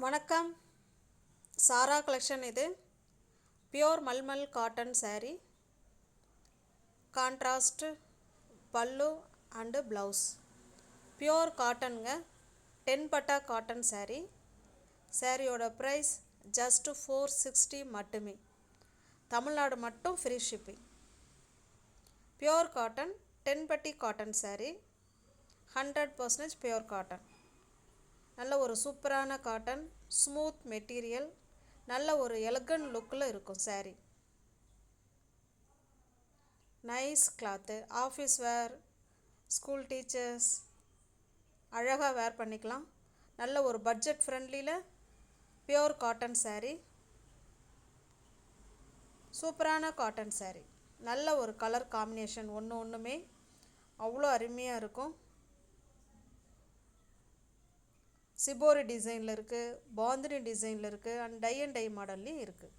வணக்கம். சாரா கலெக்ஷன். இது pure mulmul cotton saree. Contrast pallu and blouse. Pure காட்டனுங்க. 10 பட்டா காட்டன் saree. சாரியோட ப்ரைஸ் ஜஸ்ட் 460 மட்டுமே. தமிழ்நாடு மட்டும் ஃப்ரீ ஷிப்பிங். பியோர் காட்டன் 10 பட்டி காட்டன் saree. 100% pure cotton. நல்ல ஒரு சூப்பரான காட்டன், ஸ்மூத் மெட்டீரியல், நல்ல ஒரு எலகன்ட் லுக்கில் இருக்கும் saree. Nice cloth, office wear, school teachers அழகாக வேர் பண்ணிக்கலாம். நல்ல ஒரு பட்ஜெட் ஃப்ரெண்ட்லியில் பியோர் காட்டன் saree. சூப்பரான காட்டன் saree. நல்ல ஒரு கலர் காம்பினேஷன் ஒன்றுமே அவ்வளோ அருமையாக இருக்கும். சிபோரி டிசைனில் இருக்குது, பாந்தினி டிசைனில் இருக்குது, அண்ட் டை அண்ட் டை மாடல்லையும் இருக்குது.